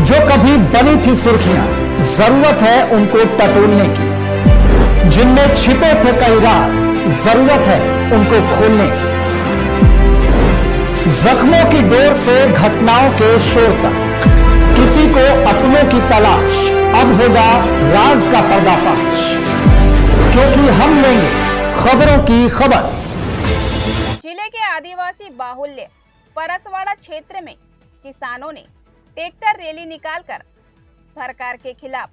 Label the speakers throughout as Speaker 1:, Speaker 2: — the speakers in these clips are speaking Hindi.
Speaker 1: जो कभी बनी थी सुर्खियां, जरूरत है उनको टटोलने की। जिनमें छिपे थे कई राज, जरूरत है उनको खोलने की। जख्मों की डोर से घटनाओं के शोर तक, किसी को अपनों की तलाश, अब होगा राज का पर्दाफाश, क्योंकि हम लेंगे खबरों की खबर।
Speaker 2: जिले के आदिवासी बाहुल्य परसवाड़ा क्षेत्र में किसानों ने ट्रैक्टर रैली निकालकर सरकार के खिलाफ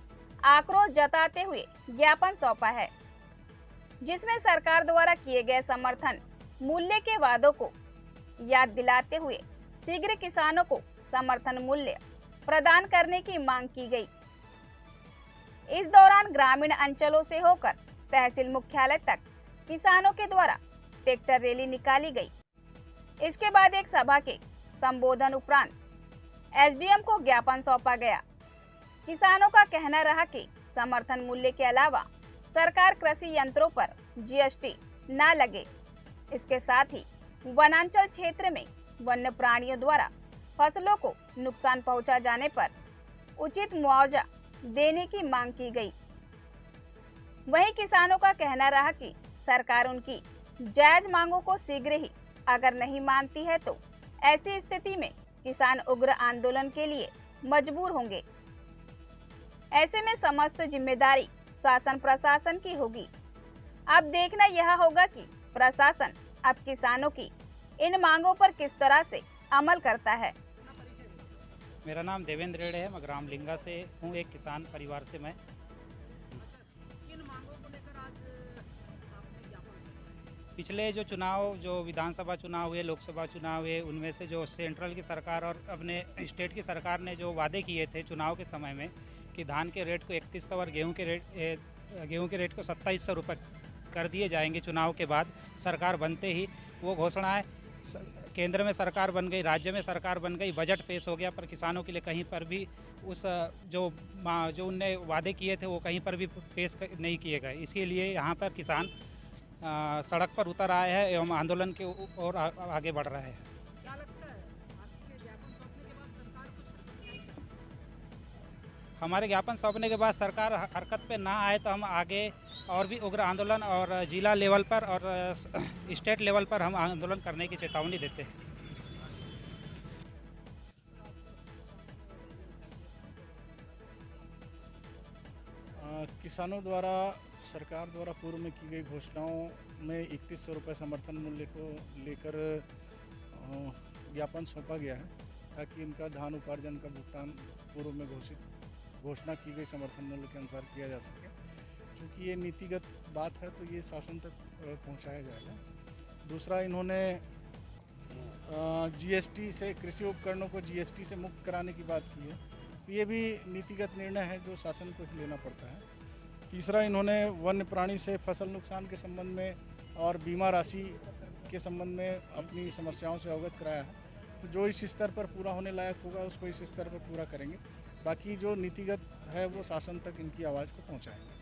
Speaker 2: आक्रोश जताते हुए ज्ञापन सौंपा है, जिसमें सरकार द्वारा किए गए समर्थन मूल्य के वादों को याद दिलाते हुए शीघ्र किसानों को समर्थन मूल्य प्रदान करने की मांग की गई। इस दौरान ग्रामीण अंचलों से होकर तहसील मुख्यालय तक किसानों के द्वारा ट्रैक्टर रैली निकाली गई। इसके बाद एक सभा के संबोधन उपरांत एसडीएम को ज्ञापन सौंपा गया। किसानों का कहना रहा कि समर्थन मूल्य के अलावा सरकार कृषि यंत्रों पर जीएसटी न लगे, इसके साथ ही वनांचल क्षेत्र में वन्य प्राणियों द्वारा फसलों को नुकसान पहुंचा जाने पर उचित मुआवजा देने की मांग की गई। वहीं किसानों का कहना रहा कि सरकार उनकी जायज मांगों को शीघ्र ही अगर नहीं मानती है तो ऐसी स्थिति में किसान उग्र आंदोलन के लिए मजबूर होंगे। ऐसे में समस्त जिम्मेदारी शासन प्रशासन की होगी। अब देखना यह होगा कि प्रशासन अब किसानों की इन मांगों पर किस तरह से अमल करता है।
Speaker 3: मेरा नाम देवेंद्र रेड़े है, मैं ग्राम लिंगा से हूँ, एक किसान परिवार से मैं। पिछले जो चुनाव, जो विधानसभा चुनाव हुए, लोकसभा चुनाव हुए, उनमें से जो सेंट्रल की सरकार और अपने स्टेट की सरकार ने जो वादे किए थे चुनाव के समय में कि धान के रेट को 3100 और गेहूं के रेट को 2700 रुपये कर दिए जाएंगे चुनाव के बाद सरकार बनते ही, वो घोषणाएं केंद्र में सरकार बन गई, राज्य में सरकार बन गई, बजट पेश हो गया, पर किसानों के लिए कहीं पर भी उस जो उनने वादे किए थे वो कहीं पर भी पेश नहीं किए गए। इसके लिए यहाँ पर किसान सड़क पर उतर आए हैं एवं आंदोलन के ओर आगे बढ़ रहे हैं।
Speaker 4: क्या लगता है आपके ज्ञापन सौंपने के बाद सरकार कुछ
Speaker 3: हमारे ज्ञापन सौंपने के बाद सरकार हरकत पे ना आए तो हम आगे और भी उग्र आंदोलन और जिला लेवल पर और स्टेट लेवल पर हम आंदोलन करने की चेतावनी देते हैं।
Speaker 5: किसानों द्वारा सरकार द्वारा पूर्व में की गई घोषणाओं में 3100 रुपये समर्थन मूल्य को लेकर ज्ञापन सौंपा गया है, ताकि इनका धान उपार्जन का भुगतान पूर्व में घोषणा की गई समर्थन मूल्य के अनुसार किया जा सके। क्योंकि ये नीतिगत बात है तो ये शासन तक पहुंचाया जाएगा। दूसरा, इन्होंने जीएसटी से, कृषि उपकरणों को जीएसटी से मुक्त कराने की बात की है, तो ये भी नीतिगत निर्णय है जो शासन को लेना पड़ता है। तीसरा, इन्होंने वन्य प्राणी से फसल नुकसान के संबंध में और बीमा राशि के संबंध में अपनी समस्याओं से अवगत कराया है, तो जो इस स्तर पर पूरा होने लायक होगा उसको इस स्तर पर पूरा करेंगे। बाकी जो नीतिगत है वो शासन तक इनकी आवाज़ को पहुँचाएंगे।